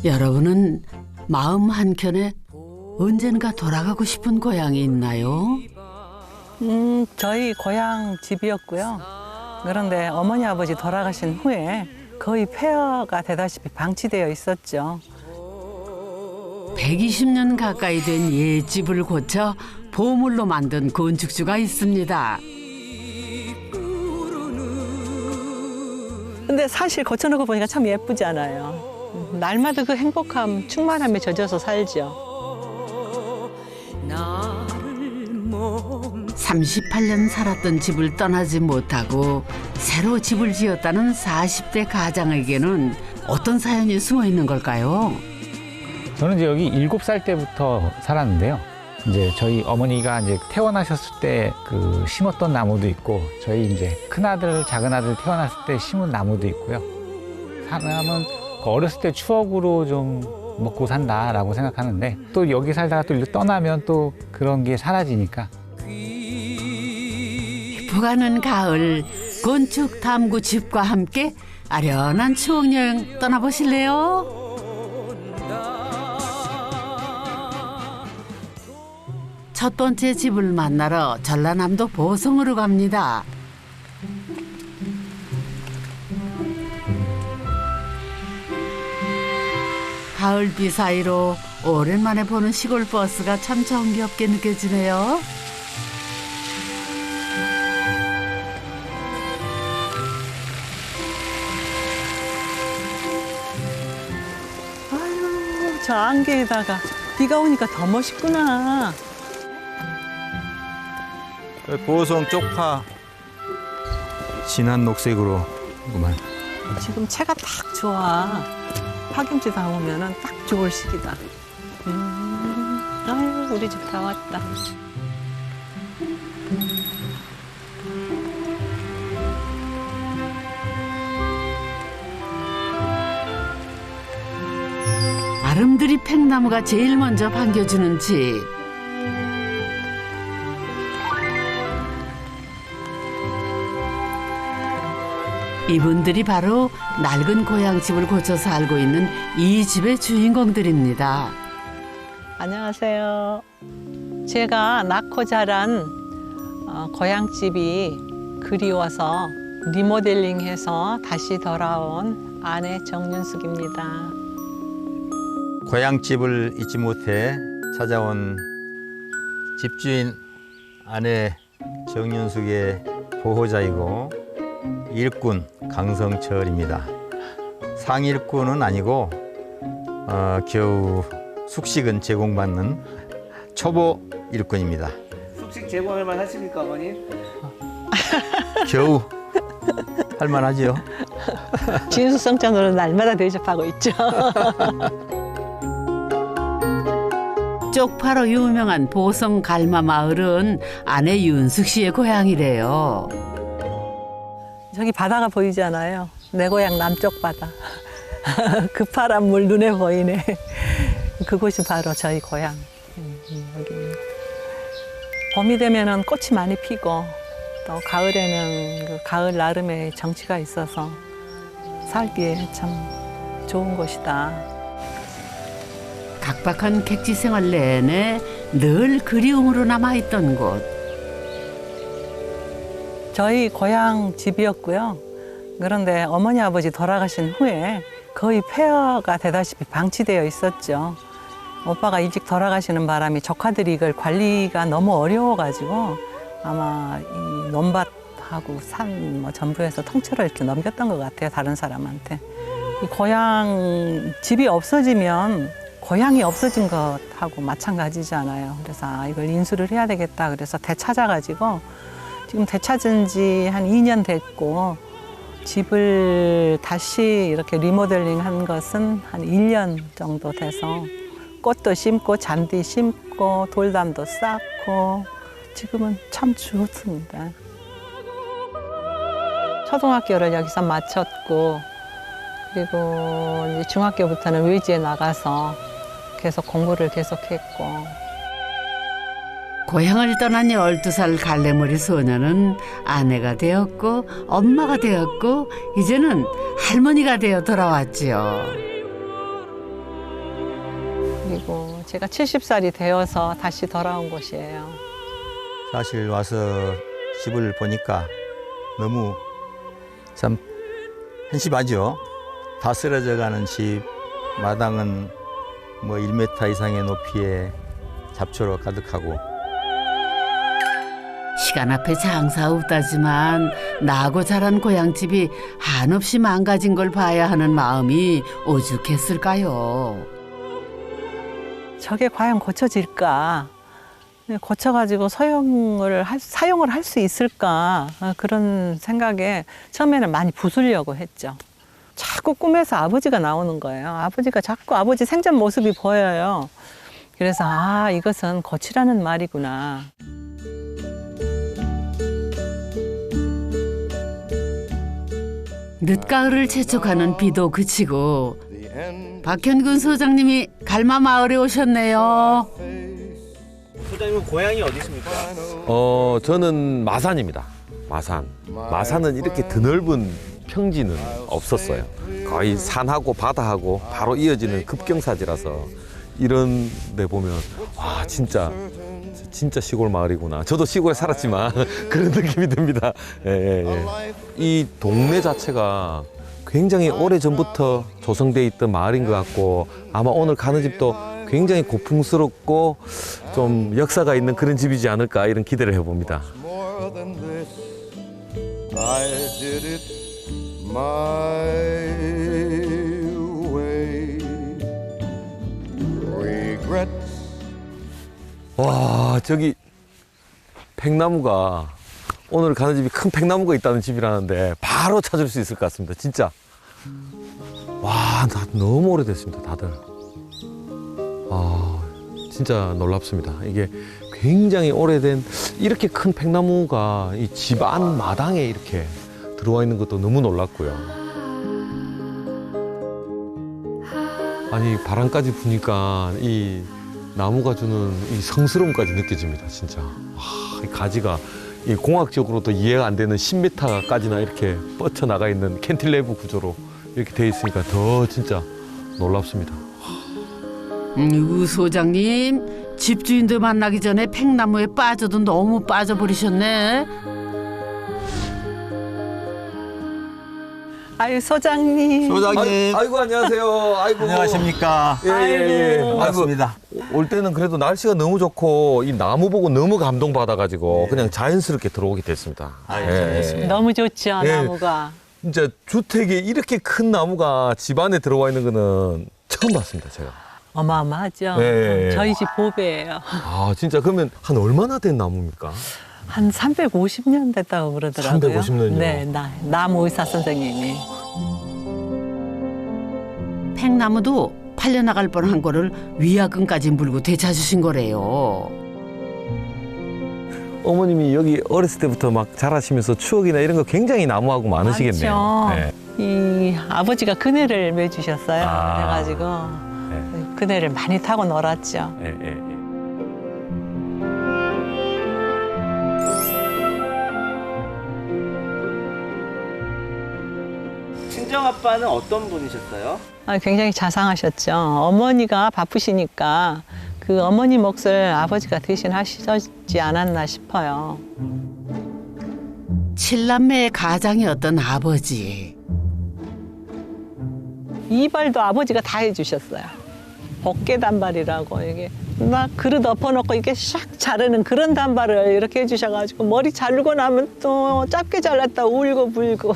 여러분은 마음 한켠에 언젠가 돌아가고 싶은 고향이 있나요? 저희 고향 집이었고요. 그런데 어머니 아버지 돌아가신 후에 거의 폐허가 되다시피 방치되어 있었죠. 120년 가까이 된 옛집을 고쳐 보물로 만든 건축주가 있습니다. 근데 사실 고쳐놓고 보니까 참 예쁘지 않아요. 날마다 그 행복함, 충만함에 젖어서 살죠. 38년 살았던 집을 떠나지 못하고 새로 집을 지었다는 40대 가장에게는 어떤 사연이 숨어 있는 걸까요? 저는 이제 여기 7살 때부터 살았는데요. 이제 저희 어머니가 이제 태어나셨을 때 그 심었던 나무도 있고, 저희 이제 큰아들, 작은아들 태어났을 때 심은 나무도 있고요. 사람은 어렸을 때 추억으로 좀 먹고 산다라고 생각하는데, 또 여기 살다가 또 떠나면 또 그런 게 사라지니까. 부가는 가을, 건축 탐구 집과 함께 아련한 추억 여행 떠나보실래요? 첫 번째 집을 만나러 전라남도 보성으로 갑니다. 가을비 사이로 오랜만에 보는 시골 버스가 참 정겹게 느껴지네요. 아유, 저 안개에다가 비가 오니까 더 멋있구나. 보성 쪽파 진한 녹색으로 그만. 지금 채가 딱 좋아. 파김치 담으면 딱 좋을 시기다. 아유, 우리 집 다 왔다. 아름드리 팽나무가 제일 먼저 반겨주는 집. 이분들이 바로 낡은 고향집을 고쳐 살고 있는 이 집의 주인공들입니다. 안녕하세요. 제가 낳고 자란 고향집이 그리워서 리모델링해서 다시 돌아온 아내 정윤숙입니다. 고향집을 잊지 못해 찾아온 집주인 아내 정윤숙의 보호자이고 일꾼 강성철입니다. 상일꾼은 아니고 겨우 숙식은 제공받는 초보 일꾼입니다. 숙식 제공할만 하십니까, 어머님? 겨우 할만하지요. 진수성찬으로 날마다 대접하고 있죠. 쪽파로 유명한 보성 갈마 마을은 아내 윤숙 씨의 고향이래요. 저기 바다가 보이잖아요. 내 고향 남쪽 바다. 그 파란 물 눈에 보이네. 그곳이 바로 저희 고향. 여기입니다. 봄이 되면은 꽃이 많이 피고 또 가을에는 그 가을 나름의 정취가 있어서 살기에 참 좋은 곳이다. 각박한 객지 생활 내내 늘 그리움으로 남아있던 곳. 저희 고향 집이었고요. 그런데 어머니 아버지 돌아가신 후에 거의 폐허가 되다시피 방치되어 있었죠. 오빠가 일찍 돌아가시는 바람에 조카들이 이걸 관리가 너무 어려워가지고 아마 이 논밭하고 산 뭐 전부 해서 통째로 이렇게 넘겼던 것 같아요. 다른 사람한테. 이 고향 집이 없어지면 고향이 없어진 것하고 마찬가지잖아요. 그래서 이걸 인수를 해야 되겠다. 그래서 되찾아가지고 지금 되찾은 지 한 2년 됐고 집을 다시 이렇게 리모델링 한 것은 한 1년 정도 돼서 꽃도 심고 잔디 심고 돌담도 쌓고 지금은 참 좋습니다. 초등학교를 여기서 마쳤고 그리고 이제 중학교부터는 외지에 나가서 계속 공부를 계속했고 고향을 떠난 12살 갈래머리 소녀는 아내가 되었고 엄마가 되었고 이제는 할머니가 되어 돌아왔지요. 그리고 제가 70살이 되어서 다시 돌아온 곳이에요. 사실 와서 집을 보니까 너무 참 한심하죠. 다 쓰러져가는 집, 마당은 뭐 1m 이상의 높이의 잡초로 가득하고 시간 앞에 장사 없다지만 나고 자란 고향집이 한없이 망가진 걸 봐야 하는 마음이 오죽했을까요? 저게 과연 고쳐질까? 고쳐가지고 사용을 할 수 있을까? 그런 생각에 처음에는 많이 부수려고 했죠. 자꾸 꿈에서 아버지가 나오는 거예요. 아버지가 자꾸 아버지 생전 모습이 보여요. 그래서 아, 이것은 고치라는 말이구나. 늦가을을 재촉하는 비도 그치고 박현근 소장님이 갈마 마을에 오셨네요. 소장님은 고향이 어디십니까? 저는 마산입니다. 마산. 마산은 이렇게 드넓은 평지는 없었어요. 거의 산하고 바다하고 바로 이어지는 급경사지라서 이런 데 보면 와, 진짜 시골 마을이구나. 저도 시골에 살았지만 그런 느낌이 듭니다. 예. 이 동네 자체가 굉장히 오래전부터 조성돼 있던 마을인 것 같고 아마 오늘 가는 집도 굉장히 고풍스럽고 좀 역사가 있는 그런 집이지 않을까 이런 기대를 해봅니다. I did it my way. Regrets. 와, 저기 팽나무가 오늘 가는 집이 큰 팽나무가 있다는 집이라는데 바로 찾을 수 있을 것 같습니다. 진짜. 와, 나 너무 오래됐습니다, 다들. 아, 진짜 놀랍습니다. 이게 굉장히 오래된 이렇게 큰 팽나무가 이 집 안 마당에 이렇게 들어와 있는 것도 너무 놀랐고요. 아니, 바람까지 부니까 이 나무가 주는 이 성스러움까지 느껴집니다, 진짜. 와, 이 가지가 이 공학적으로도 이해가 안 되는 10m까지나 이렇게 뻗쳐나가 있는 캔틸레이브 구조로 이렇게 돼 있으니까 더 진짜 놀랍습니다. 우 소장님, 집주인들 만나기 전에 팽나무에 빠져도 너무 빠져버리셨네. 아유, 소장님. 소장님 아이고, 안녕하세요. 아이고. 안녕하십니까? 예. 반갑습니다. 올 때는 그래도 날씨가 너무 좋고 이 나무 보고 너무 감동받아가지고 그냥 자연스럽게 들어오게 됐습니다. 잘했습니다. 너무 좋죠, 예. 나무가. 진짜 주택에 이렇게 큰 나무가 집 안에 들어와 있는 거는 처음 봤습니다, 제가. 어마어마하죠. 네. 저희 집 보배예요. 아, 진짜 그러면 한 얼마나 된 나무입니까? 한 350년 됐다고 그러더라고요. 350년 이요? 네, 나무 의사 선생님이. 팽나무도 팔려나갈 뻔한 거를 위약금까지 물고 되찾으신 거래요. 어머님이 여기 어렸을 때부터 막 자라시면서 추억이나 이런 거 굉장히 나무하고 많으시겠네요. 많죠. 이 아버지가 그네를 매주셨어요. 아. 그래가지고 네. 그네를 많이 타고 놀았죠. 예. 친정 아빠는 어떤 분이셨어요? 굉장히 자상하셨죠. 어머니가 바쁘시니까 그 어머니 몫을 아버지가 대신 하시지 않았나 싶어요. 칠남매의 가장이었던 아버지. 이발도 아버지가 다 해주셨어요. 벗개 단발이라고 이게 막 그릇 엎어놓고 이렇게 샥 자르는 그런 단발을 이렇게 해주셔가지고 머리 자르고 나면 또 짧게 잘랐다 울고 불고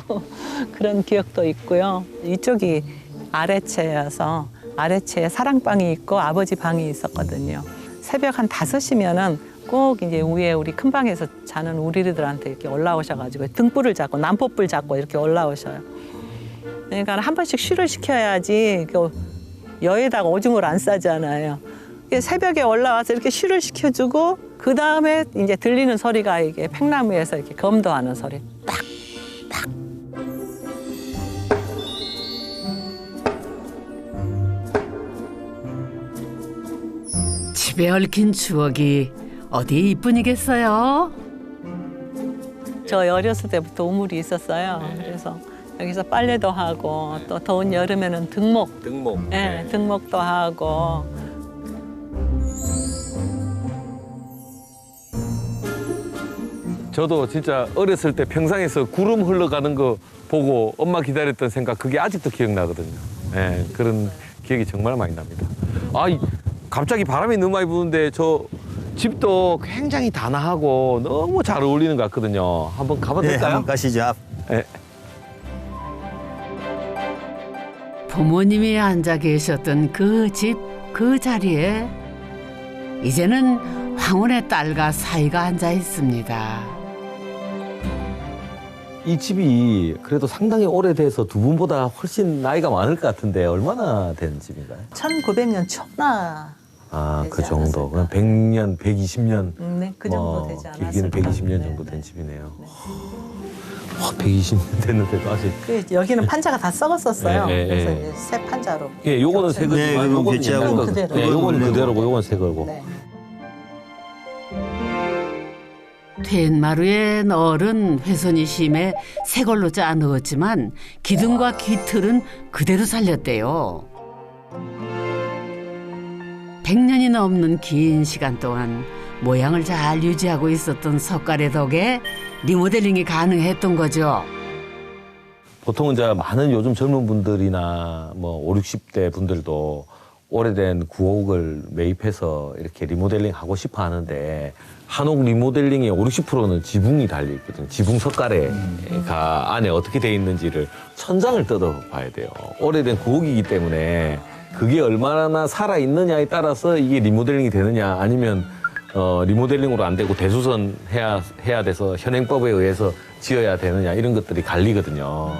그런 기억도 있고요. 이쪽이 아래채여서 아래채에 사랑방이 있고 아버지 방이 있었거든요. 새벽 한 5시면은 꼭 이제 위에 우리 큰 방에서 자는 우리들한테 이렇게 올라오셔가지고 등불을 잡고 난포불 잡고 이렇게 올라오셔요. 그러니까 한 번씩 쉬를 시켜야지 여에다가 오줌을 안 싸잖아요. 새벽에 올라와서 이렇게 쉬를 시켜주고 그 다음에 이제 들리는 소리가 이게 팽나무에서 이렇게 검도하는 소리. 딱. 집에 얽힌 추억이 어디 이뿐이겠어요? 저 어렸을 때부터 우물이 있었어요. 그래서 여기서 빨래도 하고 또 더운 여름에는 등목. 등목. 네, 등목도 하고 저도 진짜 어렸을 때 평상에서 구름 흘러가는 거 보고 엄마 기다렸던 생각 그게 아직도 기억나거든요. 예, 그런 기억이 정말 많이 납니다. 갑자기 바람이 너무 많이 부는데 저 집도 굉장히 단아하고 너무 잘 어울리는 것 같거든요. 한번 가봐도 네, 될까요? 한번 가시죠. 예. 부모님이 앉아 계셨던 그 집, 그 자리에 이제는 황혼의 딸과 사이가 앉아 있습니다. 이 집이 그래도 상당히 오래돼서 두 분보다 훨씬 나이가 많을 것 같은데 얼마나 된 집인가요? 1900년 초나. 그 되지 정도. 그럼 100년, 120년. 네, 그 정도 되지 않았을까. 길게는 120년 정도 된 집이네요. 와, 120년 됐는데도 아직. 여기는 판자가 다 썩었었어요. 네, 네, 그래서 네. 이제 새 판자로. 예, 요거는 새 거지만 네, 요건 요거는 교체하고 옛날 거. 그대로. 네, 요거는 그대로. 그대로고 요건 새 거고. 네. 텐마루에 널은 훼손이 심해 새 걸로 짜 넣었지만 기둥과 기틀은 그대로 살렸대요. 100년이 넘는 긴 시간 동안 모양을 잘 유지하고 있었던 석가래 덕에 리모델링이 가능했던 거죠. 보통은 이제 많은 요즘 젊은 분들이나 뭐 5, 60대 분들도 오래된 구옥을 매입해서 이렇게 리모델링 하고 싶어 하는데 한옥 리모델링의 5, 60%는 지붕이 달려 있거든요. 지붕 석가래가 안에 어떻게 돼 있는지를 천장을 뜯어 봐야 돼요. 오래된 구옥이기 때문에 그게 얼마나 살아 있느냐에 따라서 이게 리모델링이 되느냐 아니면 리모델링으로 안 되고 대수선 해야 돼서 현행법에 의해서 지어야 되느냐 이런 것들이 갈리거든요.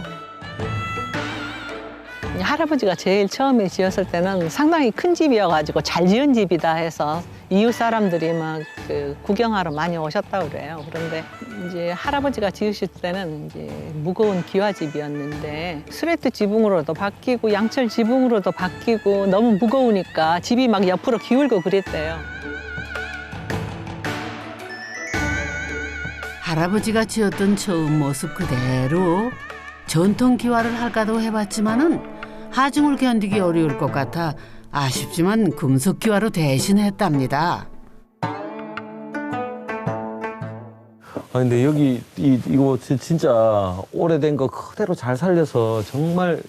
할아버지가 제일 처음에 지었을 때는 상당히 큰 집이어가지고 잘 지은 집이다 해서 이웃 사람들이 막 그 구경하러 많이 오셨다고 그래요. 그런데 이제 할아버지가 지으실 때는 이제 무거운 기와집이었는데 스레트 지붕으로도 바뀌고 양철 지붕으로도 바뀌고 너무 무거우니까 집이 막 옆으로 기울고 그랬대요. 할아버지가 지었던 처음 모습 그대로 전통 기와를 할까도 해봤지만은 하중을 견디기 어려울 것 같아 아쉽지만 금속 기와로 대신했답니다. 근데 여기 이거 진짜 오래된 거 그대로 잘 살려서 정말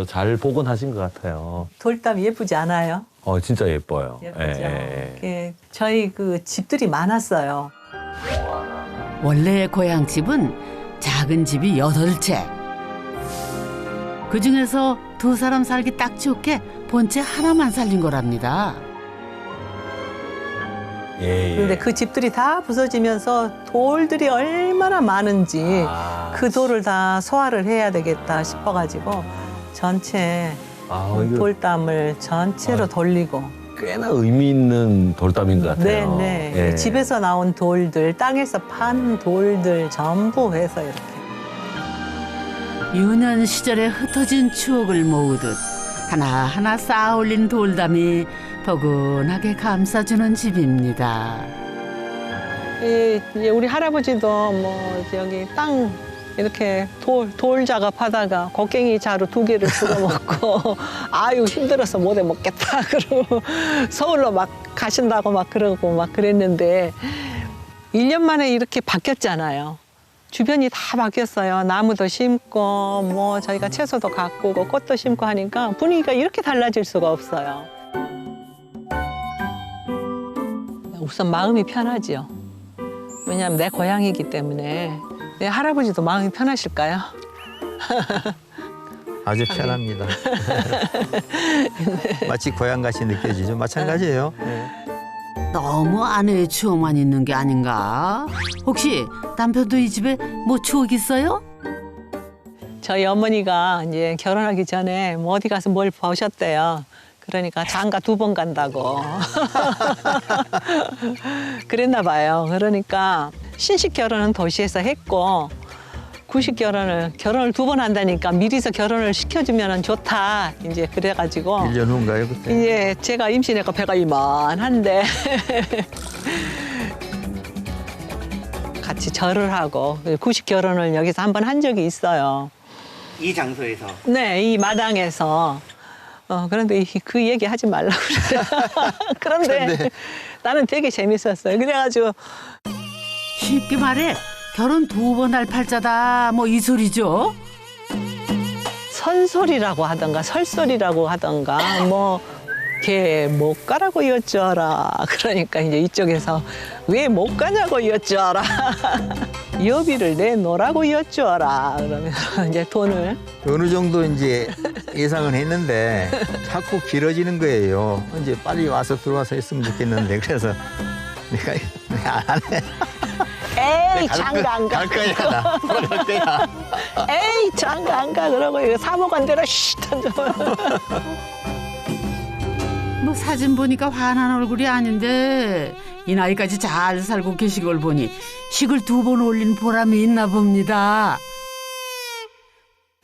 잘 복원하신 것 같아요. 돌담이 예쁘지 않아요? 진짜 예뻐요. 예쁘죠. 예. 저희 그 집들이 많았어요. 원래 고향집은 작은 집이 8채. 그중에서 2사람 살기 딱 좋게 본체 하나만 살린 거랍니다. 예. 근데 그 집들이 다 부서지면서 돌들이 얼마나 많은지 그 돌을 다 소화를 해야 되겠다 싶어가지고 전체 이거 돌담을 전체로 돌리고. 꽤나 의미 있는 돌담인 것 같아요. 네네. 예. 집에서 나온 돌들, 땅에서 판 돌들 전부 해서 이렇게. 유년 시절에 흩어진 추억을 모으듯 하나하나 쌓아 올린 돌담이 포근하게 감싸주는 집입니다. 우리 할아버지도 뭐 여기 땅 이렇게 돌 작업하다가 곡괭이 자루 2개를 주워 먹고 아유 힘들어서 못해 먹겠다 그러고 서울로 막 가신다고 막 그러고 막 그랬는데 1년 만에 이렇게 바뀌었잖아요. 주변이 다 바뀌었어요. 나무도 심고 뭐 저희가 채소도 가꾸고 꽃도 심고 하니까 분위기가 이렇게 달라질 수가 없어요. 우선 마음이 편하지요. 왜냐하면 내 고향이기 때문에. 내 할아버지도 마음이 편하실까요? 아주 편합니다. 마치 고향같이 느껴지죠. 마찬가지예요. 네. 너무 아내의 추억만 있는 게 아닌가? 혹시 남편도 이 집에 뭐 추억 있어요? 저희 어머니가 이제 결혼하기 전에 뭐 어디 가서 뭘 보셨대요. 그러니까 장가 2번 간다고. 그랬나 봐요. 그러니까 신식 결혼은 도시에서 했고 구식 결혼을 2번 한다니까 미리서 결혼을 시켜주면 좋다. 이제 그래가지고 1년 후인가요, 그때? 이제 제가 임신했고 배가 이만한데 같이 절을 하고 구식 결혼을 여기서 1번 한 적이 있어요. 이 장소에서. 네, 이 마당에서. 그런데 그 얘기 하지 말라고 그래요. 그런데 나는 되게 재밌었어요. 그래가지고 쉽게 말해 결혼 2번 할 팔자다 뭐 이 소리죠? 선소리라고 하던가 설소리라고 하던가 뭐 걔 못 가라고 여쭈어라. 그러니까 이제 이쪽에서 왜 못 가냐고 여쭈어라. 여비를 내놓으라고 여쭈어라. 그러면서 이제 돈을 어느 정도 이제 예상은 했는데 자꾸 길어지는 거예요. 이제 빨리 와서 들어와서 했으면 좋겠는데 그래서 내가 안 해. 에이 장가 안 가. 갈 거야 나. 갈 거야. 에이 장가 안 가. 그러고 이거 사모간 대로 쉿 던져. 뭐 사진 보니까 화난 얼굴이 아닌데 이 나이까지 잘 살고 계신 걸 보니 식을 2번 올린 보람이 있나 봅니다.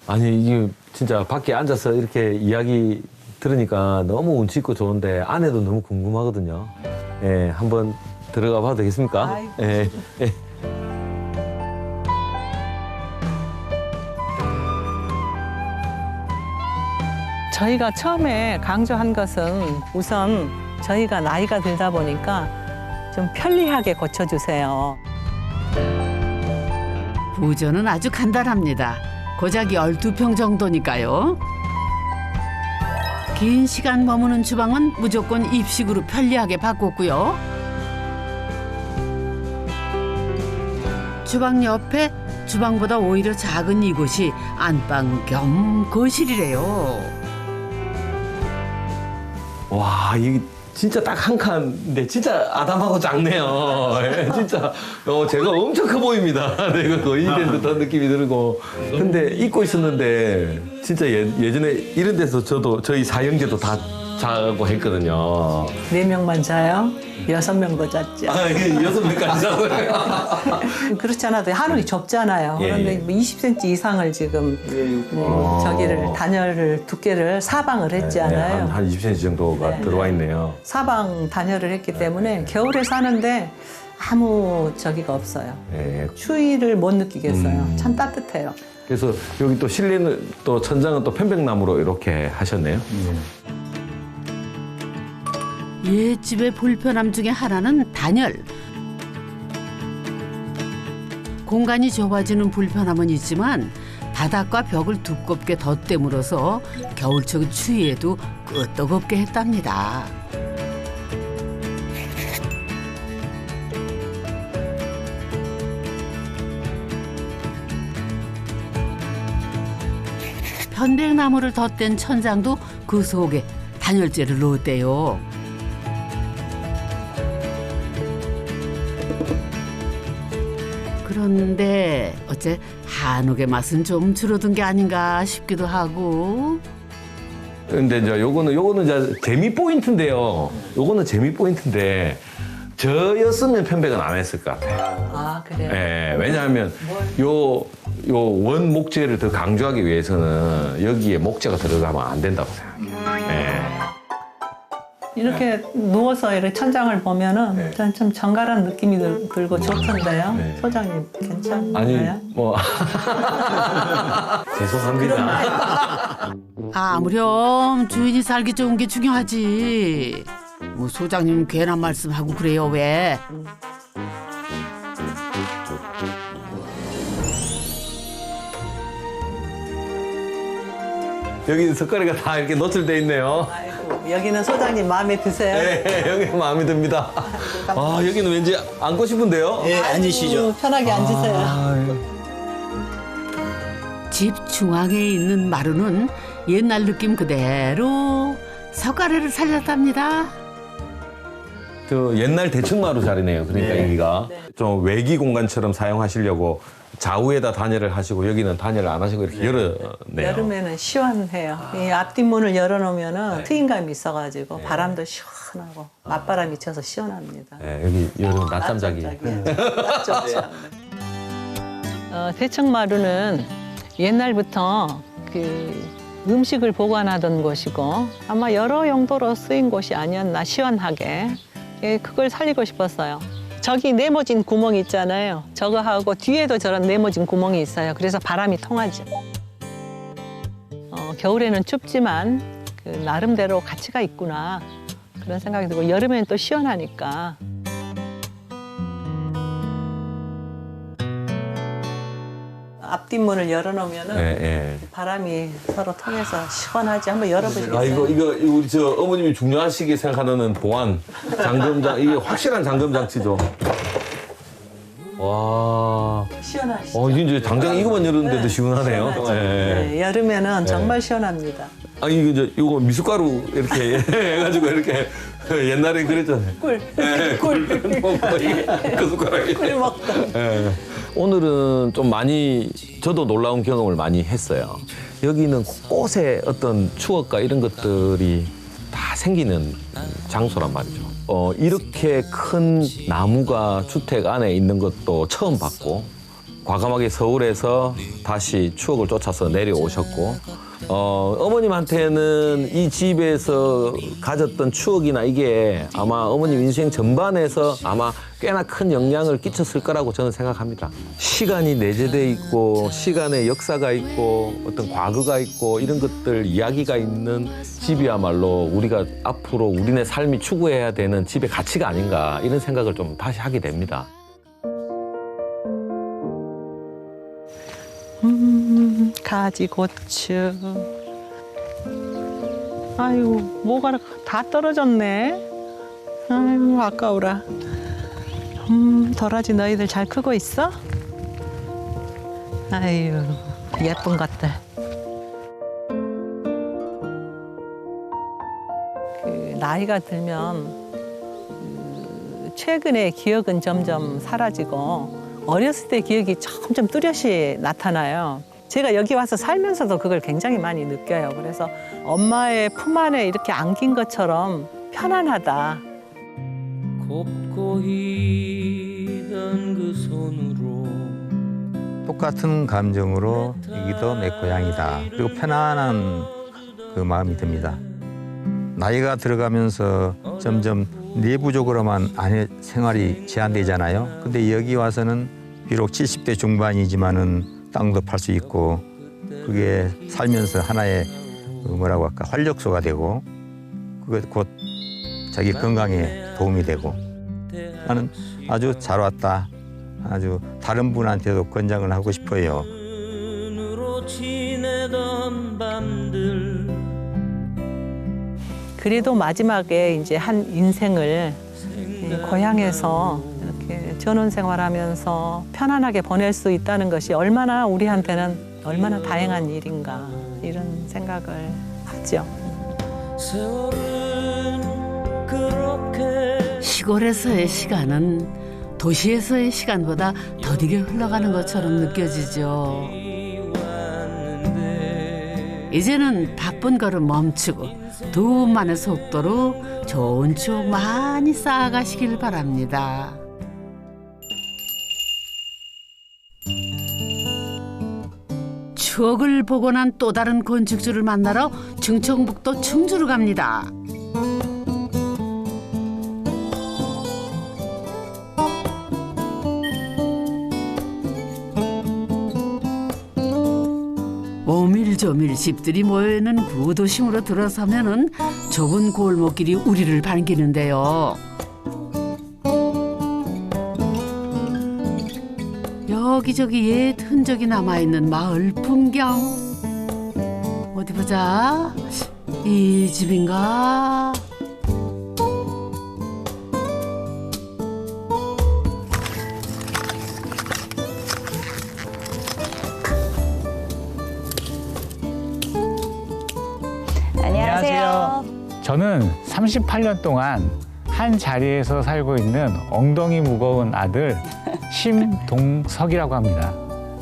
아니 이게 진짜 밖에 앉아서 이렇게 이야기 들으니까 너무 운치 있고 좋은데 안에도 너무 궁금하거든요. 예, 한번 들어가 봐도 되겠습니까? 아이고. 예, 예. 저희가 처음에 강조한 것은 우선 저희가 나이가 들다 보니까 좀 편리하게 고쳐주세요. 부전은 아주 간단합니다. 고작 12평 정도니까요. 긴 시간 머무는 주방은 무조건 입식으로 편리하게 바꿨고요. 주방 옆에 주방보다 오히려 작은 이곳이 안방 겸 거실이래요. 와, 이게 진짜 딱 한 칸인데 진짜 아담하고 작네요. 예, 진짜 제가 엄청 커 보입니다. 내가 거인이 된 듯한 느낌이 들고. 근데 잊고 있었는데 진짜 예전에 이런 데서 저희 사형제도 다 자고 했거든요. 4명만 자요? 6명도 잤죠. 아, 이게 6명까지 자고요. 그렇지 않아도 하늘이 좁잖아요. 예, 그런데 예. 뭐 20cm 이상을 지금 뭐 저기를 단열을 두께를 사방을 했지 않아요. 한 20cm 정도가 네. 들어와 있네요. 사방 단열을 했기 때문에 겨울에 사는데 아무 저기가 없어요. 예. 추위를 못 느끼겠어요. 참 따뜻해요. 그래서 여기 또 실내는 또 천장은 또 편백나무로 이렇게 하셨네요. 옛집의 불편함 중에 하나는 단열. 공간이 좁아지는 불편함은 있지만 바닥과 벽을 두껍게 덧대물어서 겨울철 추위에도 끄떡없게 했답니다. 편백나무를 덧댄 천장도 그 속에 단열재를 넣었대요. 그런데 어째 한옥의 맛은 좀 줄어든 게 아닌가 싶기도 하고. 근데 이제 요거는 이제 재미 포인트인데요. 요거는 재미 포인트인데 저였으면 편백은 안 했을 것 같아요. 아 그래요? 예, 왜냐하면 요 원 목재를 더 강조하기 위해서는 여기에 목재가 들어가면 안 된다고 생각해요. 예. 이렇게 누워서 이렇게 천장을 보면은 네. 좀 정갈한 느낌이 들고 좋던데요. 네. 소장님 괜찮나요? 아니 뭐 죄송합니다. 아무렴 주인이 살기 좋은 게 중요하지. 뭐 소장님 괜한 말씀하고 그래요 왜? 여기 석가리가 다 이렇게 노출돼 있네요. 아이고, 여기는 소장님 마음에 드세요? 네, 여기 마음에 듭니다. 아, 여기는 왠지 앉고 싶은데요? 예, 앉으시죠. 편하게 앉으세요. 집 중앙에 있는 마루는 옛날 느낌 그대로 석가래를 살렸답니다. 저 옛날 대충마루 자리네요. 그러니까 네. 여기가 네. 좀 외기 공간처럼 사용하시려고 좌우에다 단열을 하시고 여기는 단열을 안 하시고 이렇게 열어내요. 여름에는 시원해요. 이 앞뒷문을 열어놓으면은 트임감이 있어가지고 바람도 시원하고 맞바람이 쳐서 시원합니다. 네, 여기 여름 낮잠 자기. 좋죠. 대청마루는 옛날부터 그 음식을 보관하던 곳이고 아마 여러 용도로 쓰인 곳이 아니었나 시원하게 그걸 살리고 싶었어요. 저기 네모진 구멍이 있잖아요. 저거하고 뒤에도 저런 네모진 구멍이 있어요. 그래서 바람이 통하죠. 겨울에는 춥지만 그 나름대로 가치가 있구나 그런 생각이 들고 여름에는 또 시원하니까. 앞뒷문을 열어놓으면은 예, 예. 바람이 서로 통해서 시원하지. 한번 열어보시겠어요? 아 이거 우리 저 어머님이 중요하시게 생각하는 보안 잠금장 이게 확실한 잠금 장치죠. 와. 시원하시죠? 이게 이제 당장 이거만 열었는데도 시원하네요. 시원하죠. 예. 네, 여름에는 정말 시원합니다. 아 이거 미숫가루 이렇게 해가지고 이렇게 옛날에 그랬잖아요. 꿀. 예, 꿀. 그 숟가락이. 꿀 먹던. 예. 오늘은 좀 많이 저도 놀라운 경험을 많이 했어요. 여기는 곳곳에 어떤 추억과 이런 것들이 다 생기는 장소란 말이죠. 이렇게 큰 나무가 주택 안에 있는 것도 처음 봤고 과감하게 서울에서 다시 추억을 쫓아서 내려오셨고 어머님한테는 이 집에서 가졌던 추억이나 이게 아마 어머님 인생 전반에서 아마 꽤나 큰 영향을 끼쳤을 거라고 저는 생각합니다. 시간이 내재돼 있고 시간의 역사가 있고 어떤 과거가 있고 이런 것들 이야기가 있는 집이야말로 우리가 앞으로 우리네 삶이 추구해야 되는 집의 가치가 아닌가 이런 생각을 좀 다시 하게 됩니다. 가지고추. 아유, 뭐가 다 떨어졌네. 아유, 아까워라. 도라지 너희들 잘 크고 있어? 아유, 예쁜 것들. 나이가 들면 최근의 기억은 점점 사라지고 어렸을 때 기억이 점점 뚜렷이 나타나요. 제가 여기 와서 살면서도 그걸 굉장히 많이 느껴요. 그래서 엄마의 품 안에 이렇게 안긴 것처럼 편안하다. 곱고 희던 그 손으로 똑같은 감정으로 여기도 내 고향이다. 그리고 편안한 그 마음이 듭니다. 나이가 들어가면서 점점 내부적으로만 아내 생활이 제한되잖아요. 근데 여기 와서는 비록 70대 중반이지만은 땅도 팔 수 있고 그게 살면서 하나의 뭐라고 할까 활력소가 되고 그게 곧 자기 건강에 도움이 되고 나는 아주 잘 왔다. 아주 다른 분한테도 권장을 하고 싶어요. 그래도 마지막에 이제 한 인생을 고향에서 이렇게 전원 생활하면서 편안하게 보낼 수 있다는 것이 얼마나 우리한테는 얼마나 다행한 일인가 이런 생각을 하죠. 시골에서의 시간은 도시에서의 시간보다 더디게 흘러가는 것처럼 느껴지죠. 이제는 바쁜 걸음 멈추고 두만의 속도로 좋은 추억 많이 쌓아가시길 바랍니다. 추억을 보고 난 또 다른 건축주를 만나러 충청북도 충주로 갑니다. 오밀조밀 집들이 모여있는 구도심으로 들어서면은 좁은 골목길이 우리를 반기는데요. 여기저기 옛 흔적이 남아있는 마을 풍경. 어디 보자. 이 집인가? 안녕하세요. 저는 38년 동안 한 자리에서 살고 있는 엉덩이 무거운 아들 심동석이라고 합니다.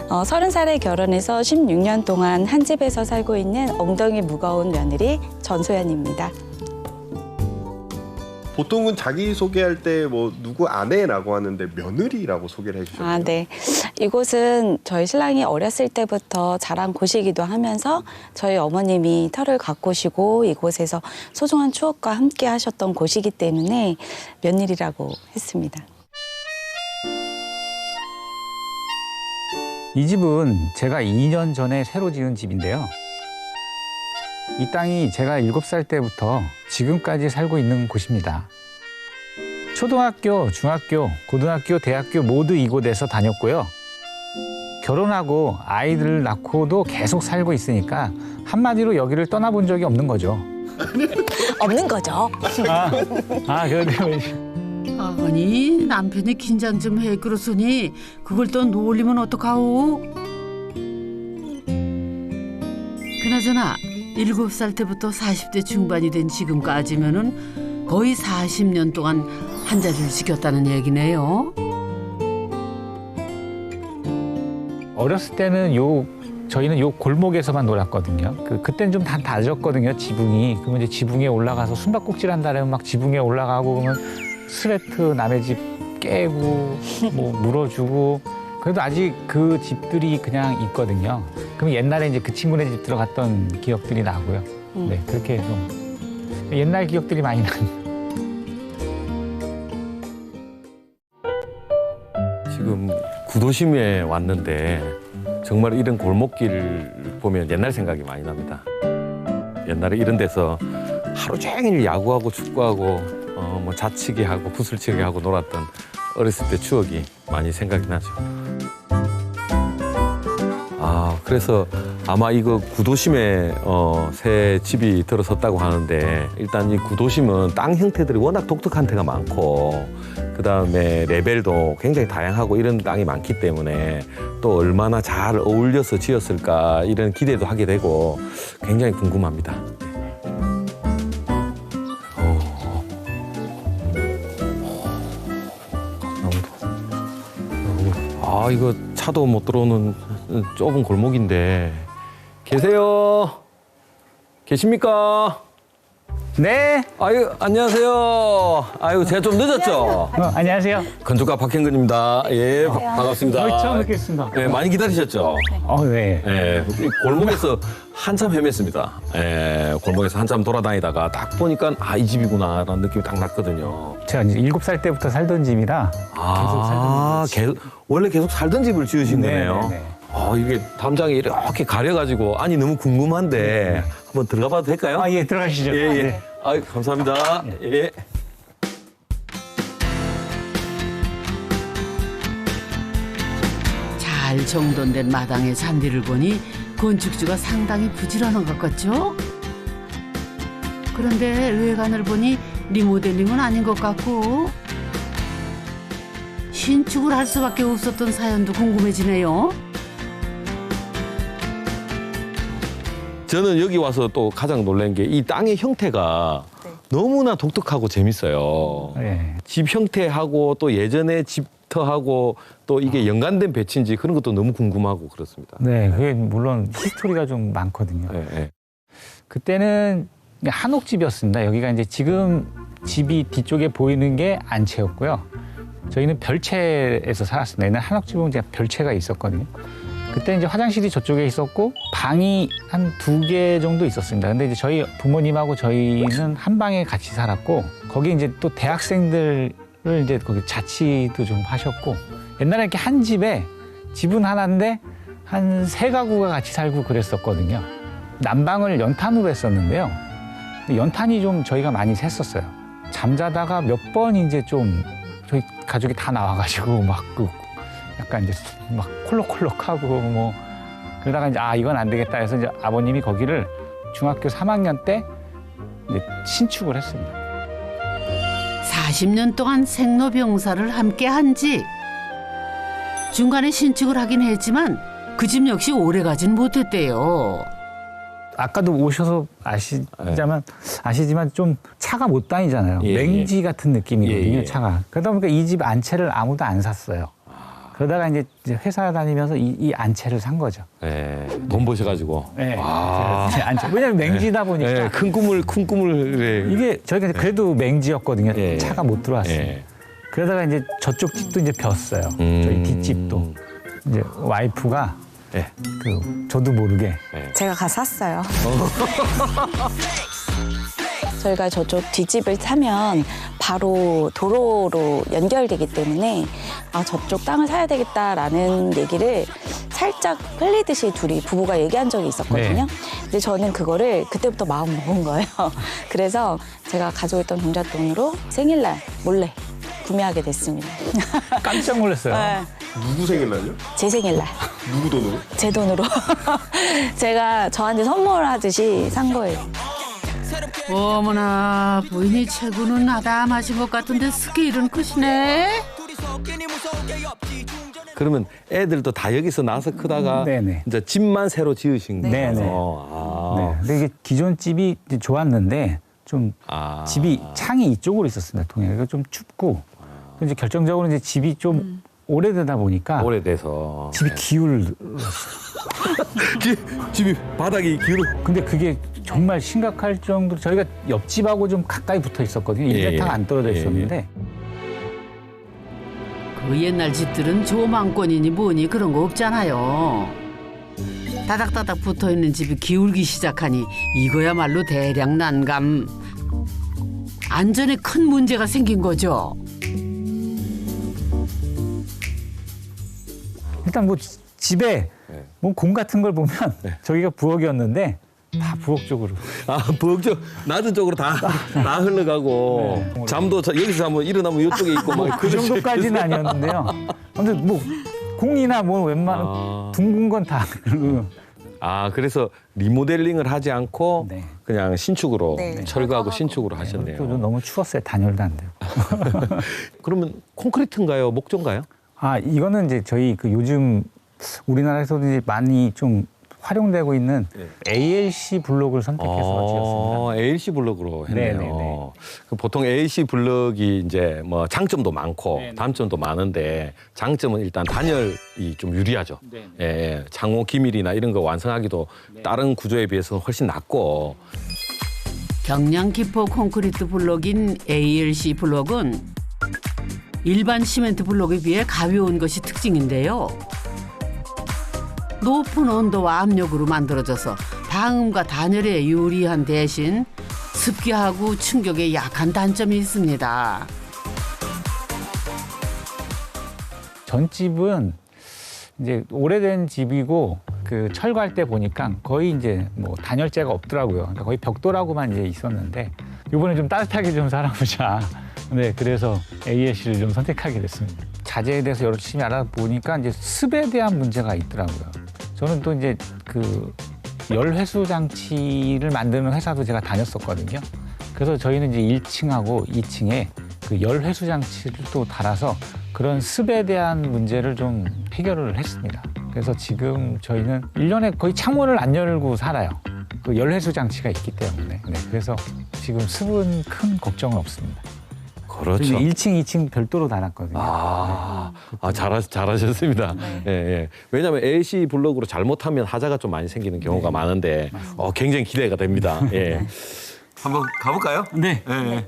30살에 결혼해서 16년 동안 한 집에서 살고 있는 엉덩이 무거운 며느리 전소연입니다. 보통은 자기 소개할 때 뭐 누구 아내라고 하는데 며느리라고 소개를 해주셨어요. 아, 네. 이곳은 저희 신랑이 어렸을 때부터 자란 곳이기도 하면서 저희 어머님이 터를 가꾸시고 이곳에서 소중한 추억과 함께 하셨던 곳이기 때문에 며느리라고 했습니다. 이 집은 제가 2년 전에 새로 지은 집인데요. 이 땅이 제가 7살 때부터 지금까지 살고 있는 곳입니다. 초등학교, 중학교, 고등학교, 대학교 모두 이곳에서 다녔고요. 결혼하고 아이들을 낳고도 계속 살고 있으니까 한마디로 여기를 떠나본 적이 없는 거죠. 없는 거죠. 그런데 아니 남편이 긴장 좀 해 그러더니 그걸 또 놀리면 어떡하오? 그나저나 7살 때부터 40대 중반이 된 지금까지면은 거의 40년 동안 한 자리를 지켰다는 얘기네요. 어렸을 때는 저희는 요 골목에서만 놀았거든요. 그때는 좀 다 낮았거든요, 지붕이. 그러면 이제 지붕에 올라가서 숨바꼭질 한다면 막 지붕에 올라가고 그러면 스웨트 남의 집 깨고 뭐 물어주고 그래도 아직 그 집들이 그냥 있거든요. 그럼 옛날에 이제 그 친구네 집 들어갔던 기억들이 나고요. 네, 그렇게 좀 옛날 기억들이 많이 나요. 지금 구도심에 왔는데 정말 이런 골목길을 보면 옛날 생각이 많이 납니다. 옛날에 이런 데서 하루 종일 야구하고 축구하고 뭐 자치기 하고 구슬치기 하고 놀았던 어렸을 때 추억이 많이 생각이 나죠. 그래서 아마 이거 구도심에 새 집이 들어섰다고 하는데 일단 이 구도심은 땅 형태들이 워낙 독특한 데가 많고 그다음에 레벨도 굉장히 다양하고 이런 땅이 많기 때문에 또 얼마나 잘 어울려서 지었을까 이런 기대도 하게 되고 굉장히 궁금합니다. 이거 차도 못 들어오는 좁은 골목인데 계세요? 계십니까? 네. 아유, 안녕하세요. 아유, 제가 좀 늦었죠? 안녕하세요. 건축가 박현근입니다. 예, 반갑습니다. 처음 뵙겠습니다. 네, 많이 기다리셨죠? 네. 네, 골목에서 한참 헤맸습니다. 예, 골목에서 한참 돌아다니다가 딱 보니까 이 집이구나라는 느낌이 딱 났거든요. 제가 이제 7살 때부터 살던 집이라 계속 살던 집. 원래 계속 살던 집을 지으신 네, 거네요. 네, 네. 이게 담장이 이렇게 가려가지고 너무 궁금한데 한번 들어가 봐도 될까요? 예, 들어가시죠. 예. 네. 감사합니다. 예. 잘 정돈된 마당의 잔디를 보니 건축주가 상당히 부지런한 것 같죠? 그런데 외관을 보니 리모델링은 아닌 것 같고 신축을 할 수밖에 없었던 사연도 궁금해지네요. 저는 여기 와서 또 가장 놀란 게 이 땅의 형태가 너무나 독특하고 재밌어요. 네. 집 형태하고 또 예전에 집터하고 또 이게 연관된 배치인지 그런 것도 너무 궁금하고 그렇습니다. 네, 그게 물론 히스토리가 좀 많거든요. 네. 그때는 한옥집이었습니다. 여기가 이제 지금 집이 뒤쪽에 보이는 게 안채였고요. 저희는 별채에서 살았습니다. 옛날 한옥집은 이제 별채가 있었거든요. 그때 이제 화장실이 저쪽에 있었고 방이 한 2개 정도 있었습니다. 근데 이제 저희 부모님하고 저희는 한 방에 같이 살았고 거기 이제 또 대학생들을 이제 거기 자취도 좀 하셨고 옛날에 이렇게 한 집에 집은 하나인데 한 3가구가 같이 살고 그랬었거든요. 난방을 연탄으로 했었는데요. 연탄이 좀 저희가 많이 샜었어요. 잠자다가 몇 번 이제 좀 저희 가족이 다 나와가지고 막 약간 이제 막 콜록콜록하고 뭐 그러다가 이제 이건 안 되겠다 해서 이제 아버님이 거기를 중학교 3학년 때 이제 신축을 했습니다. 40년 동안 생로병사를 함께 한지 중간에 신축을 하긴 했지만 그 집 역시 오래가진 못했대요. 아까도 오셔서 아시지만 좀 차가 못 다니잖아요. 맹지 같은 느낌이거든요, 차가. 그러다 보니까 이 집 안채를 아무도 안 샀어요. 그러다가 이제 회사 다니면서 이 안채를 산 거죠. 네, 돈 버셔가지고. 네, 안채. 왜냐면 맹지다 보니까. 네, 큰 꿈을. 이게 저희가 그래도 맹지였거든요. 차가 못 들어왔어요. 그러다가 이제 저쪽 집도 이제 벼었어요. 저희 뒷집도. 이제 와이프가 저도 모르게 제가 가서 샀어요. 저희가 저쪽 뒷집을 사면 바로 도로로 연결되기 때문에 저쪽 땅을 사야 되겠다라는 얘기를 살짝 흘리듯이 둘이 부부가 얘기한 적이 있었거든요. 근데 저는 그거를 그때부터 마음 먹은 거예요. 그래서 제가 가지고 있던 종잣돈으로 생일날 몰래 구매하게 됐습니다. 깜짝 놀랐어요. 네. 누구 생일날요? 제 생일날. 누구 돈으로? 제 돈으로. 제가 저한테 선물하듯이 산 거예요. 어머나 부인이 체구는 아담하신 것 같은데 스케일은 크시네. 그러면 애들도 다 여기서 나서 크다가 네네. 이제 집만 새로 지으신 거예요? 네네. 네. 근데 이게 기존 집이 이제 좋았는데 좀 집이 창이 이쪽으로 있었습니다. 통영이 좀 춥고 이제 결정적으로 이제 집이 좀 오래되다 보니까 오래돼서 집이 기울을 집이 바닥이 기울어. 근데 그게 정말 심각할 정도로 저희가 옆집하고 좀 가까이 붙어 있었거든요. 예, 1m 안 떨어져 예, 있었는데 그 옛날 집들은 조망권이니 뭐니 그런 거 없잖아요. 다닥다닥 붙어있는 집이 기울기 시작하니 이거야말로 대략 난감. 안전에 큰 문제가 생긴 거죠. 일단 뭐 집에 뭐 공 같은 걸 보면 저기가 부엌이었는데 다 부엌 쪽으로. 부엌 쪽 낮은 쪽으로 다 흘러가고 잠도 여기서 자면 일어나면 이쪽에 있고 막 그 정도까지는 아니었는데요. 아무튼 뭐 공이나 뭐 웬만한 둥근 건 다. 그래서 리모델링을 하지 않고 네. 그냥 신축으로 네. 철거하고 신축으로 하셨네요. 또 너무 추웠어요. 단열도 안 되고. 그러면 콘크리트인가요? 목조인가요? 이거는 이제 저희 그 요즘 우리나라에서도 이제 많이 좀 활용되고 있는 ALC 블록을 선택해서 지었습니다. ALC 블록으로 했네요. 네네네. 보통 ALC 블록이 이제 뭐 장점도 많고 네네. 단점도 많은데 장점은 일단 단열이 좀 유리하죠. 네네. 예, 창호 기밀이나 이런 거 완성하기도 다른 구조에 비해서는 훨씬 낫고. 경량 기포 콘크리트 블록인 ALC 블록은 일반 시멘트 블록에 비해 가벼운 것이 특징인데요. 높은 온도와 압력으로 만들어져서 방음과 단열에 유리한 대신 습기하고 충격에 약한 단점이 있습니다. 전 집은 이제 오래된 집이고 그 철거할 때 보니까 거의 이제 뭐 단열재가 없더라고요. 그러니까 거의 벽돌하고만 이제 있었는데 이번에 좀 따뜻하게 좀 살아보자. 네, 그래서 ALC를 좀 선택하게 됐습니다. 자재에 대해서 열심히 알아보니까 이제 습에 대한 문제가 있더라고요. 저는 또 이제 그 열회수 장치를 만드는 회사도 제가 다녔었거든요. 그래서 저희는 이제 1층하고 2층에 그 열회수 장치를 또 달아서 그런 습에 대한 문제를 좀 해결을 했습니다. 그래서 지금 저희는 1년에 거의 창문을 안 열고 살아요. 그 열회수 장치가 있기 때문에. 네, 그래서 지금 습은 큰 걱정은 없습니다. 그렇죠. 1층, 2층 별도로 달았거든요. 잘하셨습니다. 예, 예. 왜냐하면 ALC 블록으로 잘못하면 하자가 좀 많이 생기는 경우가 많은데 굉장히 기대가 됩니다. 예. 한번 가볼까요? 네. 예.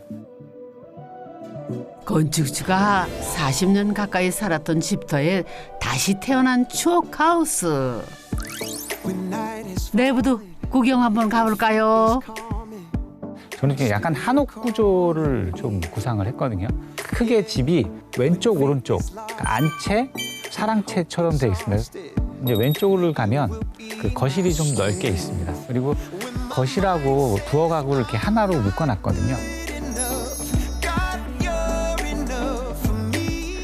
건축주가 40년 가까이 살았던 집터에 다시 태어난 추억 하우스. 내부도 구경 한번 가볼까요? 저는 약간 한옥 구조를 좀 구상을 했거든요. 크게 집이 왼쪽, 오른쪽, 그러니까 안채, 사랑채처럼 되어 있습니다. 이제 왼쪽으로 가면 그 거실이 좀 넓게 있습니다. 그리고 거실하고 부엌 가구를 이렇게 하나로 묶어놨거든요.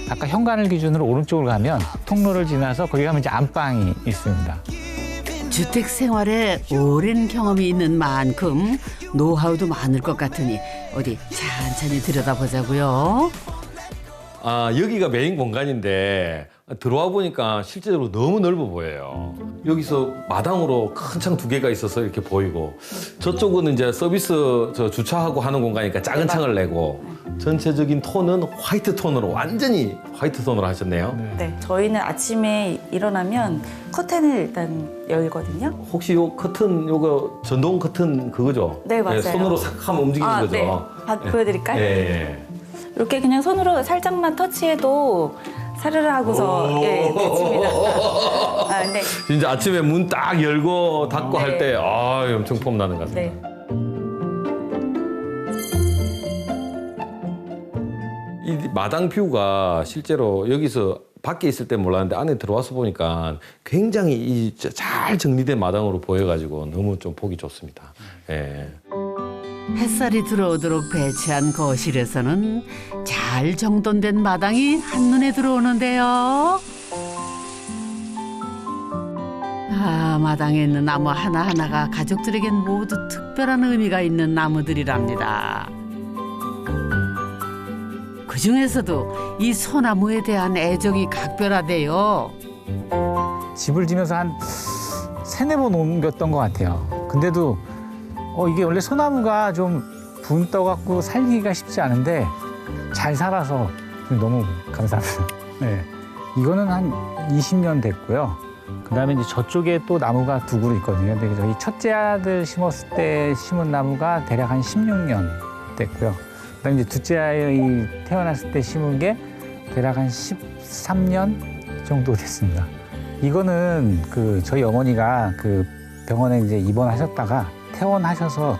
아까 현관을 기준으로 오른쪽으로 가면 통로를 지나서 거기 가면 이제 안방이 있습니다. 주택 생활에 오랜 경험이 있는 만큼 노하우도 많을 것 같으니 어디 천천히 들여다보자고요. 여기가 메인 공간인데 들어와 보니까 실제로 너무 넓어 보여요. 여기서 마당으로 큰 창 2개가 있어서 이렇게 보이고 저쪽은 이제 서비스 주차하고 하는 공간이니까 작은 창을 내고 전체적인 톤은 화이트 톤으로 완전히 화이트 톤으로 하셨네요. 네, 저희는 아침에 일어나면 커튼을 일단 열거든요. 혹시 요 커튼 요거 전동 커튼 그거죠? 네, 맞아요. 손으로 싹 하면 움직이는 거죠? 네. 보여드릴까요? 예. 이렇게 그냥 손으로 살짝만 터치해도 사르르 하고서 됐습니다. 네. 진짜 아침에 문 딱 열고 닫고 할 때 엄청 폼 나는 것 같습니다. 네. 이 마당 뷰가 실제로 여기서 밖에 있을 때 몰랐는데 안에 들어와서 보니까 굉장히 잘 정리된 마당으로 보여가지고 너무 좀 보기 좋습니다. 예. 햇살이 들어오도록 배치한 거실에서는 잘 정돈된 마당이 한눈에 들어오는데요. 앞마당에 있는 나무 하나하나가 가족들에겐 모두 특별한 의미가 있는 나무들이랍니다. 그중에서도 이 소나무에 대한 애정이 각별하대요. 집을 지면서 한 3-4번 옮겼던 것 같아요. 근데도 이게 원래 소나무가 좀 분 떠갖고 살리기가 쉽지 않은데 잘 살아서 너무 감사합니다. 네. 이거는 한 20년 됐고요. 그다음에 이제 저쪽에 또 나무가 2 그루 있거든요. 근데 저희 첫째 아들 심었을 때 심은 나무가 대략 한 16년 됐고요. 그다음에 이제 둘째 아이 태어났을 때 심은 게 대략 한 13년 정도 됐습니다. 이거는 저희 어머니가 병원에 이제 입원하셨다가 퇴원하셔서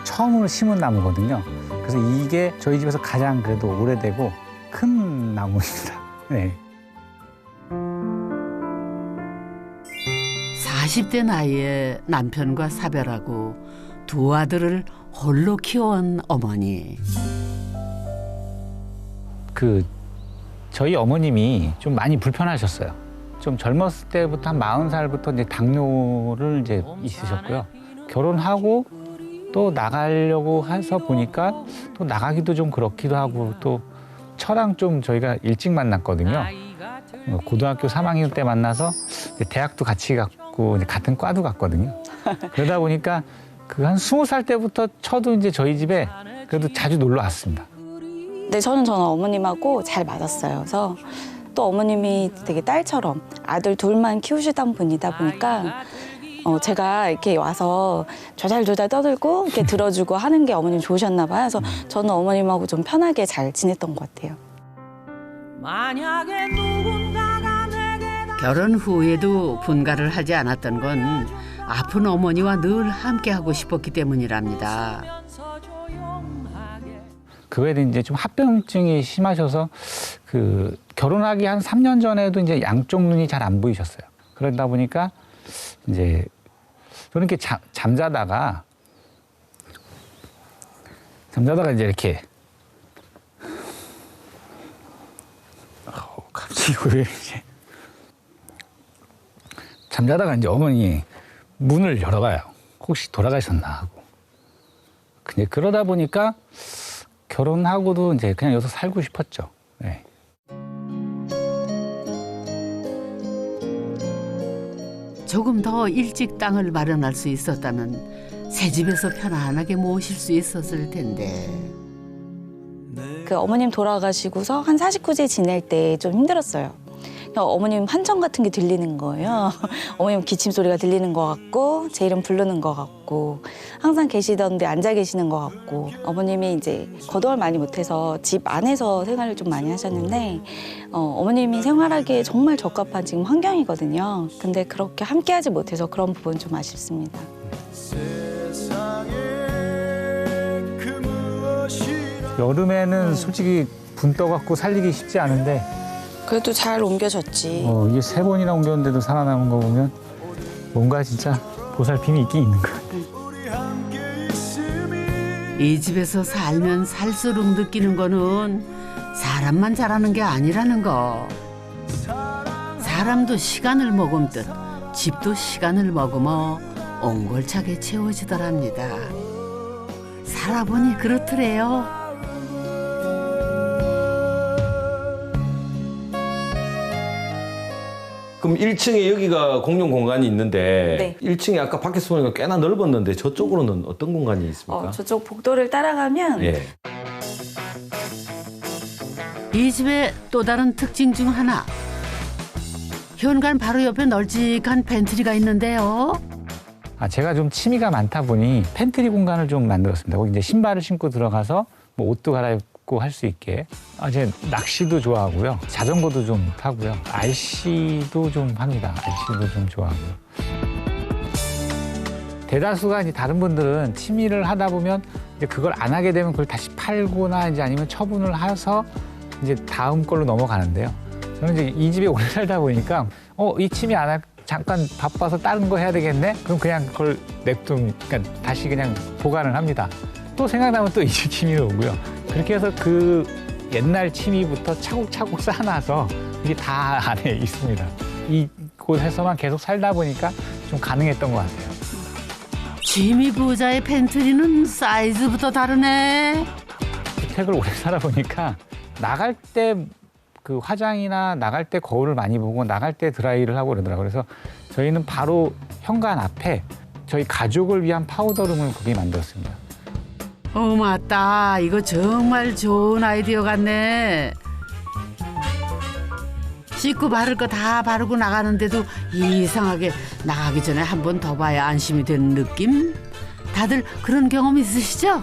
처음으로 심은 나무거든요. 그래서 이게 저희 집에서 가장 그래도 오래되고 큰 나무입니다. 네. 40대 나이에 남편과 사별하고 2 아들을 홀로 키워온 어머니. 저희 어머님이 좀 많이 불편하셨어요. 좀 젊었을 때부터 한 40살부터 이제 당뇨를 이제 있으셨고요. 결혼하고 또 나가려고 해서 보니까 또 나가기도 좀 그렇기도 하고 또 저랑 좀 저희가 일찍 만났거든요. 고등학교 3학년 때 만나서 대학도 같이 갔고 같은 과도 갔거든요. 그러다 보니까 한 20살 때부터 저도 이제 저희 집에 그래도 자주 놀러 왔습니다. 근데 저는 어머님하고 잘 맞았어요. 그래서 또 어머님이 되게 딸처럼 아들 2만 키우시던 분이다 보니까 제가 이렇게 와서 조잘조잘 떠들고 이렇게 들어주고 하는 게 어머님 좋으셨나 봐요. 그래서 저는 어머님하고 좀 편하게 잘 지냈던 것 같아요. 결혼 후에도 분가를 하지 않았던 건 아픈 어머니와 늘 함께하고 싶었기 때문이랍니다. 그 외에 이제 좀 합병증이 심하셔서 결혼하기 한 3년 전에도 이제 양쪽 눈이 잘 안 보이셨어요. 그러다 보니까 이제 저는 이렇게 잠자다가 이제 이렇게 갑자기 왜 이렇게 잠자다가 이제 어머니 문을 열어봐요. 혹시 돌아가셨나 하고. 근데 그러다 보니까 결혼하고도 이제 그냥 여기서 살고 싶었죠. 네. 조금 더 일찍 땅을 마련할 수 있었다면 새 집에서 편안하게 모실 수 있었을 텐데. 어머님 돌아가시고서 한 49제 지낼 때 좀 힘들었어요. 어머님 한청 같은 게 들리는 거예요. 어머님 기침 소리가 들리는 것 같고 제 이름 부르는 것 같고 항상 계시던데 앉아 계시는 것 같고 어머님이 이제 거동을 많이 못해서 집 안에서 생활을 좀 많이 하셨는데 어머님이 생활하기에 정말 적합한 지금 환경이거든요. 근데 그렇게 함께하지 못해서 그런 부분 좀 아쉽습니다. 여름에는 솔직히 분 떠갖고 살리기 쉽지 않은데 그래도 잘 옮겨졌지. 이게 3번이나 옮겼는데도 살아남은 거 보면 뭔가 진짜 보살핌이 있긴 있는 것 같아요. 이 집에서 살면 살수록 느끼는 거는 사람만 잘하는 게 아니라는 거. 사람도 시간을 머금듯 집도 시간을 머금어 옹골차게 채워지더랍니다. 살아보니 그렇더래요. 그럼 1층에 여기가 공용 공간이 있는데 네. 1층에 아까 밖에서 보니까 꽤나 넓었는데 저쪽으로는 어떤 공간이 있습니까? 저쪽 복도를 따라가면 예. 이 집의 또 다른 특징 중 하나. 현관 바로 옆에 널찍한 팬트리가 있는데요. 제가 좀 취미가 많다 보니 팬트리 공간을 좀 만들었습니다. 거기 이제 신발을 신고 들어가서 뭐 옷도 갈아입고 할 수 있게. 제가 낚시도 좋아하고요. 자전거도 좀 타고요. RC도 좀 합니다. RC도 좀 좋아하고요. 대다수가 이제 다른 분들은 취미를 하다 보면 이제 그걸 안 하게 되면 그걸 다시 팔거나 이제 아니면 처분을 해서 이제 다음 걸로 넘어가는데요. 저는 이제 이 집에 오래 살다 보니까 이 취미 안 할 잠깐 바빠서 다른 거 해야 되겠네? 그럼 그냥 그걸 그러니까 다시 그냥 보관을 합니다. 또 생각나면 또 이 집 취미로 오고요. 그렇게 해서 그 옛날 취미부터 차곡차곡 쌓아놔서 이게 다 안에 있습니다. 이곳에서만 계속 살다 보니까 좀 가능했던 것 같아요. 지미 부자의 팬트리는 사이즈부터 다르네. 주택을 오래 살아보니까 나갈 때 그 화장이나 나갈 때 거울을 많이 보고 나갈 때 드라이를 하고 그러더라고요. 그래서 저희는 바로 현관 앞에 저희 가족을 위한 파우더룸을 거기 만들었습니다. 맞다. 이거 정말 좋은 아이디어 같네. 씻고 바를 거 다 바르고 나가는데도 이상하게 나가기 전에 한 번 더 봐야 안심이 되는 느낌? 다들 그런 경험 있으시죠?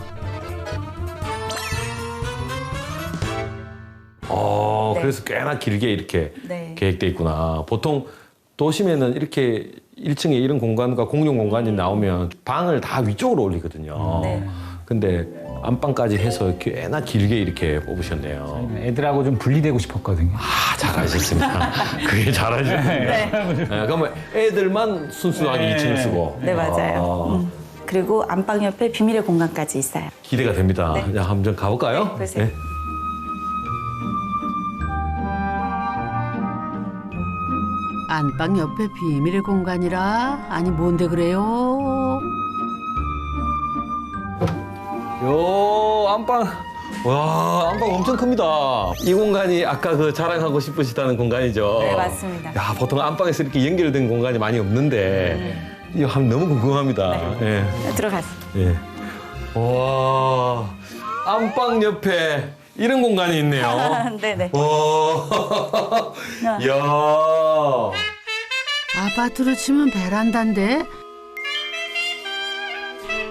네. 그래서 꽤나 길게 이렇게 네. 계획돼 있구나. 보통 도심에는 이렇게 1층에 이런 공간과 공용 공간이 나오면 방을 다 위쪽으로 올리거든요. 네. 근데 안방까지 해서 꽤나 길게 이렇게 뽑으셨네요. 애들하고 좀 분리되고 싶었거든요. 잘하셨습니다. 그게 잘하셨네요. 네. 그러면 애들만 순수하게 2층을 쓰고. 네, 맞아요. 그리고 안방 옆에 비밀의 공간까지 있어요. 기대가 됩니다. 네. 자, 한번 가볼까요? 네, 보세요. 안방 옆에 비밀의 공간이라? 아니 뭔데 그래요? 요 안방, 와 안방 엄청 큽니다. 이 공간이 아까 그 자랑하고 싶으시다는 공간이죠. 네, 맞습니다. 야, 보통 안방에서 이렇게 연결된 공간이 많이 없는데 이거 하면 너무 궁금합니다. 네. 예. 들어가세요. 예. 와, 안방 옆에 이런 공간이 있네요. 네네. 와, 이야. 아파트로 치면 베란다인데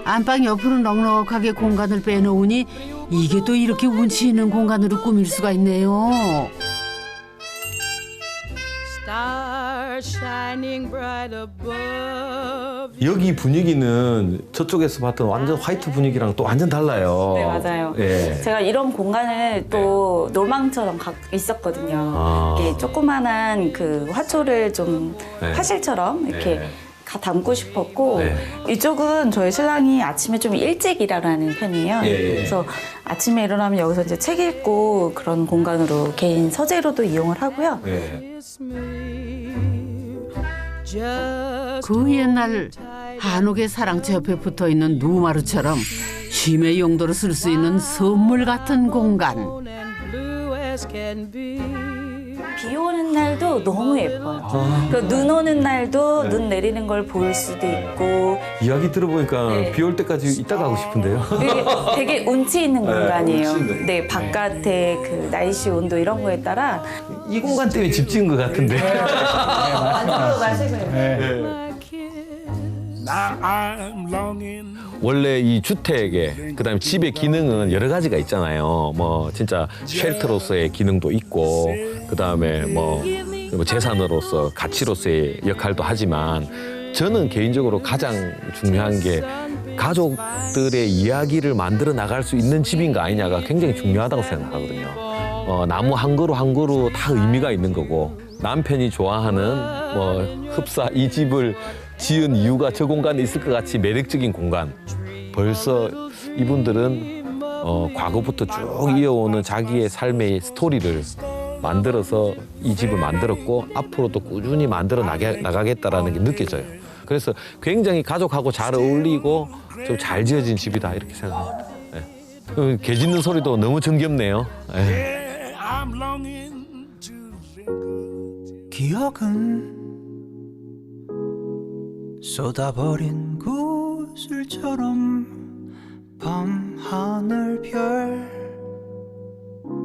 안방 옆으로 넉넉하게 공간을 빼놓으니 이게 또 이렇게 운치 있는 공간으로 꾸밀 수가 있네요. 여기 분위기는 저쪽에서 봤던 완전 화이트 분위기랑 또 완전 달라요. 네, 맞아요. 예. 제가 이런 공간을 또 놀망처럼 있었거든요. 이게 조그만한 그 화초를 좀 네. 화실처럼 이렇게 네. 담고 싶었고 네. 이쪽은 저희 신랑이 아침에 좀 일찍 일하는 편이에요. 예, 예. 그래서 아침에 일어나면 여기서 이제 책 읽고 그런 공간으로 개인 서재로도 이용을 하고요. 예. 그 옛날 한옥의 사랑채 옆에 붙어있는 누마루처럼 쉼의 용도로 쓸 수 있는 선물 같은 공간. 비 오는 날도 너무 예뻐요. 눈 오는 날도 눈 내리는 걸 볼 수도 있고 이야기 들어보니까 네. 비 올 때까지 이따 가고 싶은데요. 되게 운치 있는 공간이에요. 운치 있는. 네, 바깥의 그 날씨 온도 이런 거에 따라 이 공간 때문에 집 지은 것 같은데. 맞아요. 원래 이 주택에 그다음에 집의 기능은 여러 가지가 있잖아요. 뭐 진짜 쉘터로서의 기능도 있고 그다음에 뭐 재산으로서 가치로서의 역할도 하지만 저는 개인적으로 가장 중요한 게 가족들의 이야기를 만들어 나갈 수 있는 집인가 아니냐가 굉장히 중요하다고 생각하거든요. 나무 한 그루 한 그루 다 의미가 있는 거고 남편이 좋아하는 뭐 흡사 이 집을 지은 이유가 저 공간에 있을 것 같이 매력적인 공간. 벌써 이분들은 과거부터 쭉 이어오는 자기의 삶의 스토리를 만들어서 이 집을 만들었고 앞으로도 꾸준히 만들어 나가겠다라는 게 느껴져요. 그래서 굉장히 가족하고 잘 어울리고 좀 잘 지어진 집이다 이렇게 생각합니다. 네. 개 짖는 소리도 너무 정겹네요. 네. 기억은 쏟아버린 구슬처럼 밤하늘 별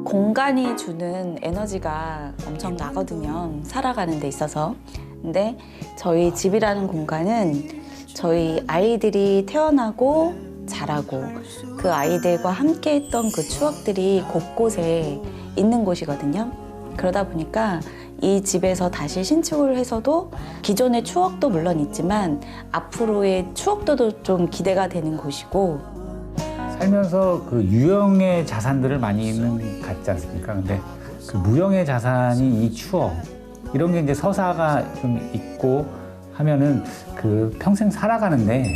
공간이 주는 에너지가 엄청 나거든요. 살아가는 데 있어서. 근데 저희 집이라는 공간은 저희 아이들이 태어나고 자라고 그 아이들과 함께 했던 그 추억들이 곳곳에 있는 곳이거든요. 그러다 보니까 이 집에서 다시 신축을 해서도 기존의 추억도 물론 있지만 앞으로의 추억도 좀 기대가 되는 곳이고 살면서 그 유형의 자산들을 많이는 갖지 않습니까? 근데 그 무형의 자산이 이 추억 이런 게 이제 서사가 좀 있고 하면은 그 평생 살아가는데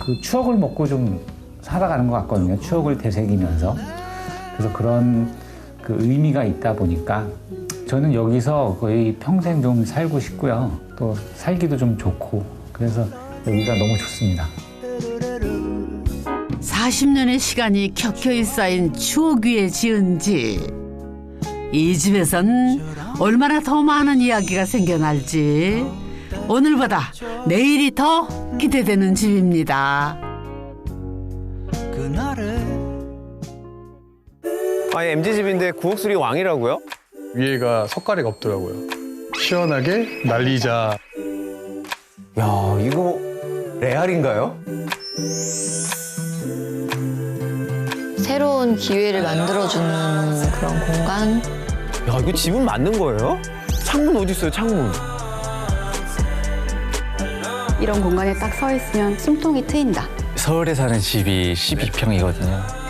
그 추억을 먹고 좀 살아가는 것 같거든요. 추억을 되새기면서. 그래서 그런 그 의미가 있다 보니까 저는 여기서 거의 평생 좀 살고 싶고요. 또 살기도 좀 좋고 그래서 여기가 너무 좋습니다. 40년의 시간이 켜켜이 쌓인 추억 위에 지은 집. 이 집에선 얼마나 더 많은 이야기가 생겨날지 오늘보다 내일이 더 기대되는 집입니다. 그날의 아니 MZ 집인데 구옥수리 왕이라고요? 위에가 석가래가 없더라고요. 시원하게 날리자. 야 이거 레알인가요? 새로운 기회를 만들어주는 그런 공간. 야 이거 집은 맞는 거예요? 창문 어디 있어요 창문? 이런 공간에 딱 서 있으면 숨통이 트인다. 서울에 사는 집이 12평이거든요.